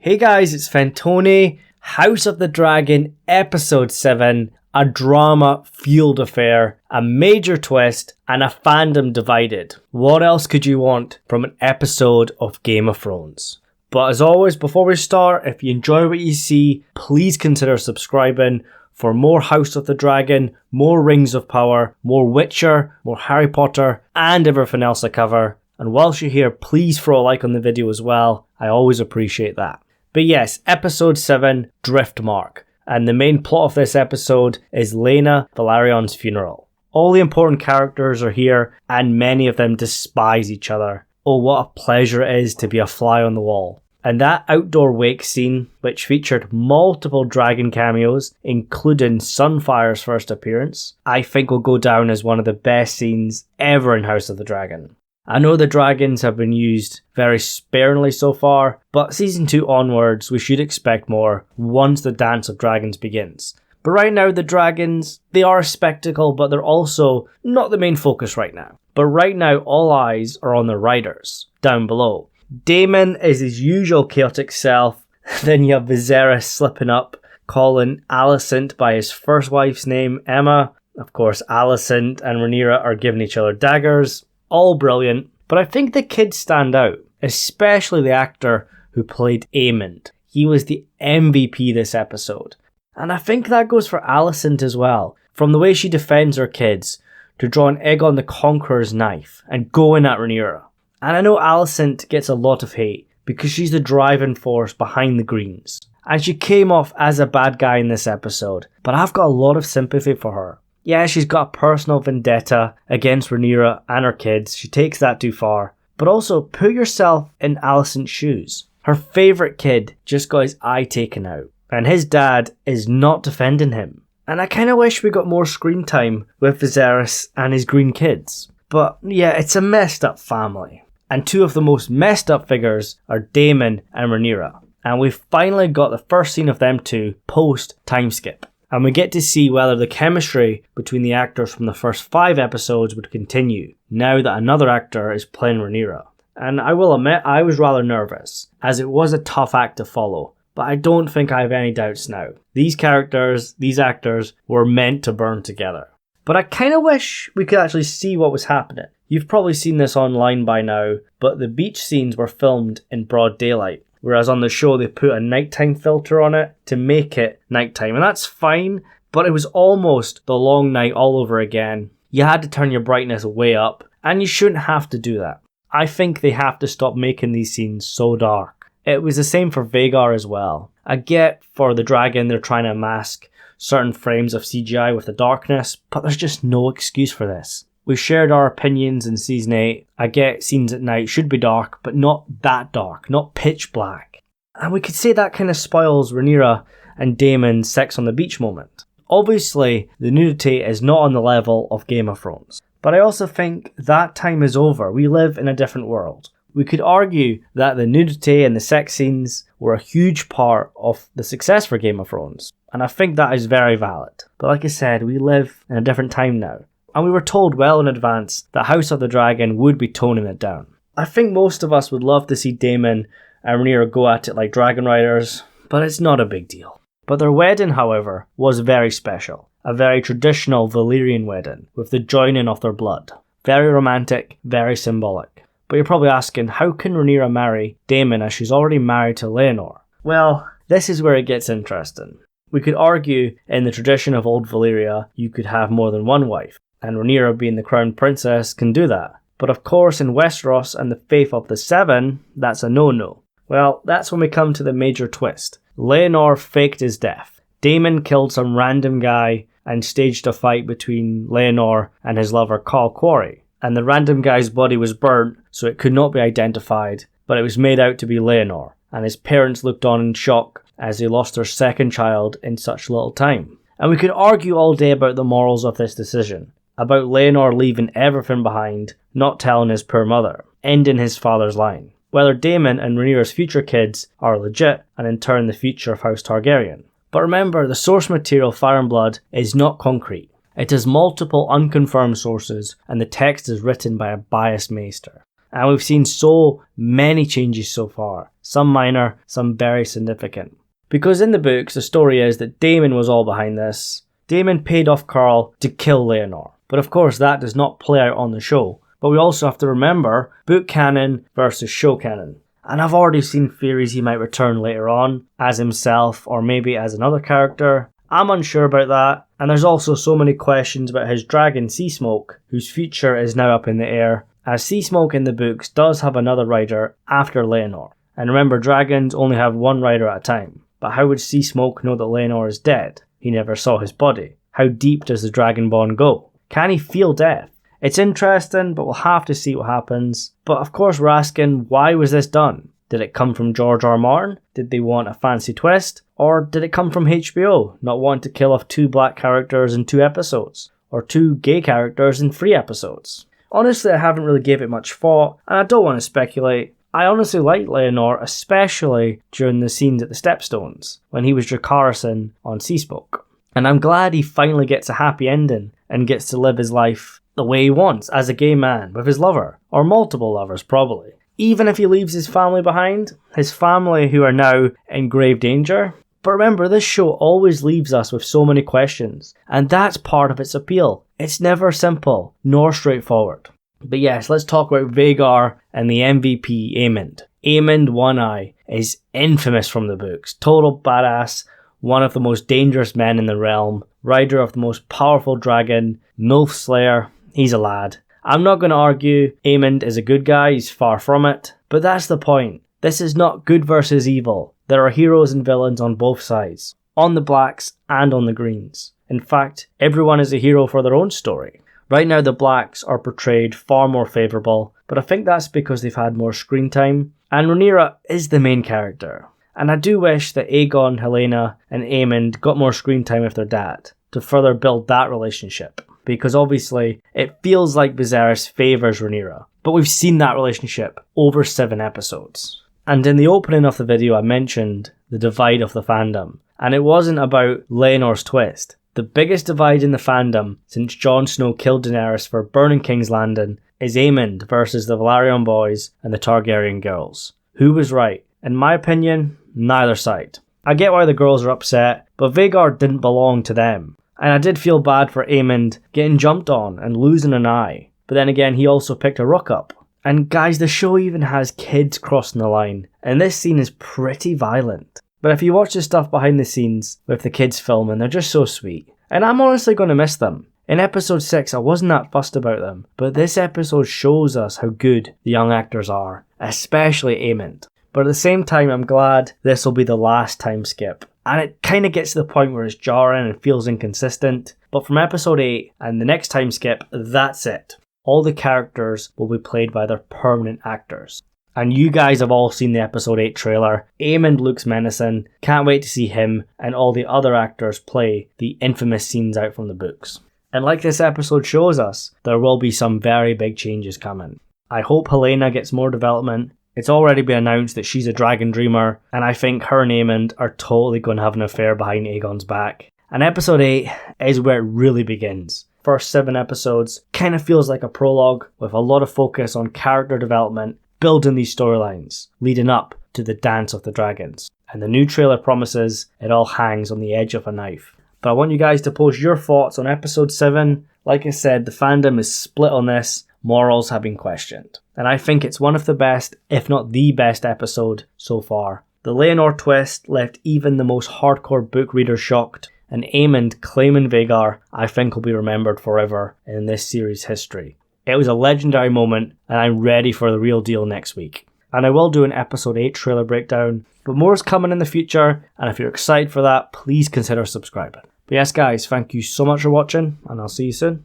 Hey guys, it's Fentony, House of the Dragon, Episode 7, a drama-fueled affair, a major twist, and a fandom divided. What else could you want from an episode of Game of Thrones? But as always, before we start, if you enjoy what you see, please consider subscribing for more House of the Dragon, more Rings of Power, more Witcher, more Harry Potter, and everything else I cover. And whilst you're here, please throw a like on the video as well. I always appreciate that. But yes, Episode 7, Driftmark. And the main plot of this episode is Laena Velaryon's funeral. All the important characters are here, and many of them despise each other. Oh, what a pleasure it is to be a fly on the wall. And that outdoor wake scene, which featured multiple dragon cameos, including Sunfire's first appearance, I think will go down as one of the best scenes ever in House of the Dragon. I know the dragons have been used very sparingly so far, but Season 2 onwards we should expect more once the Dance of Dragons begins. But right now the dragons, they are a spectacle, but they're also not the main focus right now. But right now all eyes are on the riders, down below. Damon is his usual chaotic self, then you have Viserys slipping up, calling Alicent by his first wife's name, Emma. Of course Alicent and Rhaenyra are giving each other daggers. All brilliant, but I think the kids stand out, especially the actor who played Aemond. He was the MVP this episode. And I think that goes for Alicent as well, from the way she defends her kids, to draw an Aegon the Conqueror's knife and go in at Rhaenyra. And I know Alicent gets a lot of hate, because she's the driving force behind the Greens. And she came off as a bad guy in this episode, but I've got a lot of sympathy for her. Yeah, she's got a personal vendetta against Rhaenyra and her kids. She takes that too far. But also, put yourself in Alicent's shoes. Her favourite kid just got his eye taken out. And his dad is not defending him. And I kind of wish we got more screen time with Viserys and his green kids. But yeah, it's a messed up family. And two of the most messed up figures are Damon and Rhaenyra. And we've finally got the first scene of them two post time skip. And we get to see whether the chemistry between the actors from the first 5 episodes would continue, now that another actor is playing Rhaenyra. And I will admit, I was rather nervous, as it was a tough act to follow, but I don't think I have any doubts now. These characters, these actors, were meant to burn together. But I kind of wish we could actually see what was happening. You've probably seen this online by now, but the beach scenes were filmed in broad daylight. Whereas on the show they put a nighttime filter on it to make it nighttime. And that's fine, but it was almost the long night all over again. You had to turn your brightness way up, and you shouldn't have to do that. I think they have to stop making these scenes so dark. It was the same for Vhagar as well. I get for the dragon they're trying to mask certain frames of CGI with the darkness, but there's just no excuse for this. We shared our opinions in Season 8. I get scenes at night should be dark, but not that dark, not pitch black. And we could say that kind of spoils Rhaenyra and Damon's sex on the beach moment. Obviously, the nudity is not on the level of Game of Thrones. But I also think that time is over. We live in a different world. We could argue that the nudity and the sex scenes were a huge part of the success for Game of Thrones. And I think that is very valid. But like I said, we live in a different time now. And we were told well in advance that House of the Dragon would be toning it down. I think most of us would love to see Damon and Rhaenyra go at it like dragon riders, but it's not a big deal. But their wedding, however, was very special. A very traditional Valyrian wedding, with the joining of their blood. Very romantic, very symbolic. But you're probably asking, how can Rhaenyra marry Damon as she's already married to Laenor? Well, this is where it gets interesting. We could argue, in the tradition of old Valyria, you could have more than one wife. And Rhaenyra, being the crown princess, can do that. But of course in Westeros and the Faith of the Seven, that's a no-no. Well, that's when we come to the major twist. Laenor faked his death. Damon killed some random guy and staged a fight between Laenor and his lover Khal Quarry. And the random guy's body was burnt, so it could not be identified, but it was made out to be Laenor. And his parents looked on in shock as they lost their second child in such little time. And we could argue all day about the morals of this decision. About Laenor leaving everything behind, not telling his poor mother, ending his father's line. Whether Damon and Rhaenyra's future kids are legit, and in turn the future of House Targaryen. But remember, the source material Fire and Blood is not concrete. It has multiple unconfirmed sources, and the text is written by a biased maester. And we've seen so many changes so far, some minor, some very significant. Because in the books, the story is that Damon was all behind this. Damon paid off Carl to kill Leonor. But of course that does not play out on the show. But we also have to remember book canon versus show canon. And I've already seen theories he might return later on, as himself or maybe as another character. I'm unsure about that, and there's also so many questions about his dragon Seasmoke, whose future is now up in the air, as Seasmoke in the books does have another rider after Leonor. And remember, dragons only have one rider at a time. But how would Seasmoke know that Leonor is dead? He never saw his body. How deep does the dragon bond go? Can he feel death? It's interesting, but we'll have to see what happens. But of course we're asking, why was this done? Did it come from George R. R. Martin? Did they want a fancy twist? Or did it come from HBO, not wanting to kill off 2 black characters in 2 episodes? Or 2 gay characters in 3 episodes? Honestly, I haven't really gave it much thought, and I don't want to speculate. I honestly liked Leonor, especially during the scenes at the Stepstones, when he was Dracarys on Seasmoke. And I'm glad he finally gets a happy ending, and gets to live his life the way he wants, as a gay man, with his lover, or multiple lovers probably. Even if he leaves his family behind, his family who are now in grave danger. But remember, this show always leaves us with so many questions, and that's part of its appeal. It's never simple, nor straightforward. But yes, let's talk about Vhagar and the MVP Aemond. Aemond One Eye is infamous from the books, total badass, one of the most dangerous men in the realm, rider of the most powerful dragon, Nulf Slayer. He's a lad. I'm not going to argue Aemond is a good guy, he's far from it, but that's the point. This is not good versus evil. There are heroes and villains on both sides, on the blacks and on the greens. In fact, everyone is a hero for their own story. Right now the blacks are portrayed far more favourable, but I think that's because they've had more screen time, and Rhaenyra is the main character. And I do wish that Aegon, Helaena and Aemond got more screen time with their dad, to further build that relationship. Because obviously, it feels like Viserys favours Rhaenyra, but we've seen that relationship over 7 episodes. And in the opening of the video I mentioned the divide of the fandom, and it wasn't about Laenor's twist. The biggest divide in the fandom since Jon Snow killed Daenerys for burning King's Landing is Aemond versus the Velaryon boys and the Targaryen girls. Who was right? In my opinion, neither side. I get why the girls are upset, but Vhagar didn't belong to them. And I did feel bad for Aemond getting jumped on and losing an eye. But then again, he also picked a rook up. And guys, the show even has kids crossing the line. And this scene is pretty violent. But if you watch the stuff behind the scenes with the kids filming, they're just so sweet. And I'm honestly going to miss them. In episode 6, I wasn't that fussed about them. But this episode shows us how good the young actors are. Especially Aemond. But at the same time, I'm glad this will be the last time skip. And it kind of gets to the point where it's jarring and feels inconsistent. But from episode 8 and the next time skip, that's it. All the characters will be played by their permanent actors. And you guys have all seen the episode 8 trailer. Aemond looks menacing. Can't wait to see him and all the other actors play the infamous scenes out from the books. And like this episode shows us, there will be some very big changes coming. I hope Helaena gets more development. It's already been announced that she's a dragon dreamer, and I think her and Aemond are totally going to have an affair behind Aegon's back. And episode 8 is where it really begins. First 7 episodes kind of feels like a prologue, with a lot of focus on character development, building these storylines, leading up to the Dance of the Dragons. And the new trailer promises it all hangs on the edge of a knife. But I want you guys to post your thoughts on episode 7. Like I said, the fandom is split on this. Morals have been questioned. And I think it's one of the best, if not the best episode so far. The Leonor twist left even the most hardcore book readers shocked, and Aemond claiming Vhagar I think will be remembered forever in this series' history. It was a legendary moment, and I'm ready for the real deal next week. And I will do an episode 8 trailer breakdown, but more is coming in the future, and if you're excited for that, please consider subscribing. But yes guys, thank you so much for watching, and I'll see you soon.